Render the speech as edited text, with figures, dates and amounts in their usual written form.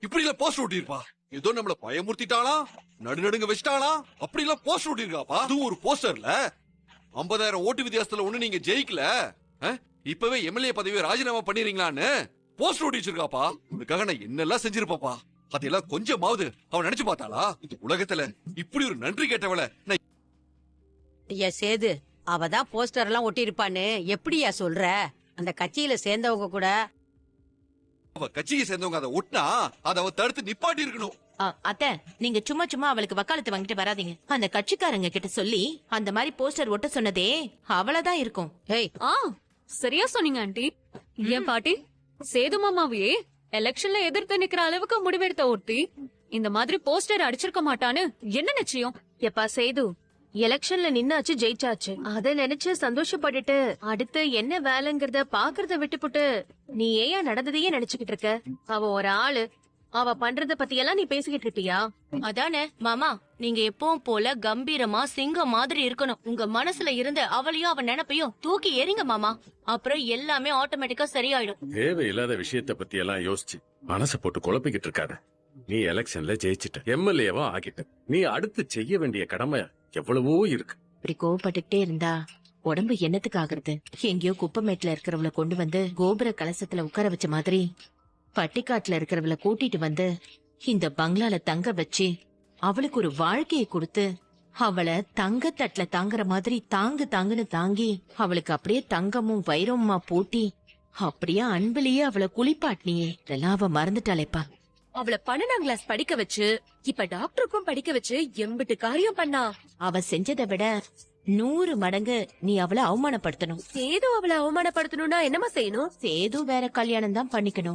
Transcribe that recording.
இப்படி எல்லாம் போஸ்டர் ஒட்டிருப்பா. ஏதோ நம்மள பயமுறுத்திட்டாளா, நடுநடுங்க வச்சிட்டாளா, அப்படி எல்லாம் போஸ்டர் ஒட்டிருக்காப்பா. அது ஒரு போஸ்டர்ல 50,000 ஓட்டு வித்தியாசத்துல ஒண்ணு நீங்க ஜெயிக்கல, இப்பவே எம்எல்ஏ பதவியை ராஜினாமா பண்ணிடுறீங்களான்னு போஸ்டர் ஒட்டி வச்சிருக்காப்பா. உனக்காக நான் என்னெல்லாம் செஞ்சிருப்பா. அதெல்லாம் கொஞ்சமாவது அவன் நினைச்சு பார்த்தாளா? இந்த உலகத்துல இப்படி ஒரு நன்றி கேட்டவள சேது, அவதான் போஸ்டர் எல்லாம் ஒட்டி இருப்பான்னு எப்படியா சொல்ற? அந்த கட்சியில சேர்ந்தவங்க கூட அவ கட்சியை சேர்ந்தவங்க அதை ஒட்டினா அதை அவ தடுத்து நிப்பாட்டி இருக்கணும். அத்தை, நீங்க சும்மா சும்மா அவளுக்கு வக்காலத்து வாங்கிட்டு வராதீங்க. அந்த கட்சிக்காரங்க கிட்ட சொல்லி அந்த மாதிரி போஸ்டர் ஒட்ட சொன்னதே அவளதான் இருக்கும். ஏய், சரியா சொன்னீங்க ஆண்டி. ஏன் பாட்டி, சேது மாமாவையே எலெக்ஷன்ல எதிர்த்து நிக்கிற அளவுக்கு முடிவெடுத்த ஒருத்தி இந்த மாதிரி போஸ்டர் அடிச்சிருக்க மாட்டான்னு என்ன நிச்சயம்? எப்பா சேது, எலெக்ஷன்ல நின்னாச்சு, ஜெயிச்சாச்சு. அத நினைச்சு சந்தோஷப்பட்டுட்டு அடுத்து என்ன வேலைங்கிறத பாக்குறத விட்டுப்புட்டு நீ ஏன் நடந்ததையே நினைச்சுக்கிட்டு இருக்க? அவ ஒரு ஆளு, அவ பண்றத பத்தி எல்லாம் நீ பேசிக்கிட்டு இருப்பியா? அதானே மாமா, நீங்க எப்பவும் போல கம்பீரமா சிங்கம் மாதிரி இருக்கணும். உங்க மனசுல இருந்த அவளையும் அவன் நினைப்பையும் தூக்கி எறிங்க மாமா. அப்புறம் எல்லாமே ஆட்டோமேட்டிக்கா சரியாயிடும். தேவையில்லாத விஷயத்த பத்தி எல்லாம் யோசிச்சு மனசை போட்டு குழப்பிக்கிட்டு இருக்காத. நீ எலெக்ஷன்ல ஜெயிச்சிட்ட, எம்எல்ஏவா ஆகிட்ட. நீ அடுத்து செய்ய வேண்டிய கடமை எவ்வளவோ இருக்கு. இப்படி கோவப்பட்டுக்கிட்டே இருந்தா உடம்பு என்னத்துக்கு ஆகுறது? எங்கேயோ குப்பமேட்ல இருக்கிறவளை கொண்டு வந்து கோபுர கலசத்துல உட்கார வச்ச மாதிரி பட்டிக்காட்டுல இருக்கிறவளை கூட்டிட்டு வந்து இந்த பங்களால தங்க வச்சு அவளுக்கு ஒரு வாழ்க்கையை கொடுத்து அவளை தங்க தட்டுல தாங்குற மாதிரி தாங்குன்னு தாங்கி அவளுக்கு அப்படியே தங்கமும் வைரமுமா பூட்டி அப்படியே அன்பிலேயே அவளை குளிப்பாட்டினியே. இதெல்லாம் அவ மறந்துட்டாளேப்பா. அவளை 12ஆம் கிளாஸ் படிக்க வச்சு இப்ப டாக்டருக்கும் படிக்க வச்சு எம்பிட்டு காரியம் பண்ணா. அவ செஞ்சதை விட 100 மடங்கு நீ அவளை அவமானப்படுத்தணும். சேது அவளை அவமானப்படுத்தணும்னா என்னமா செய்யணும்? சேது வேற கல்யாணம் தான் பண்ணிக்கணும்.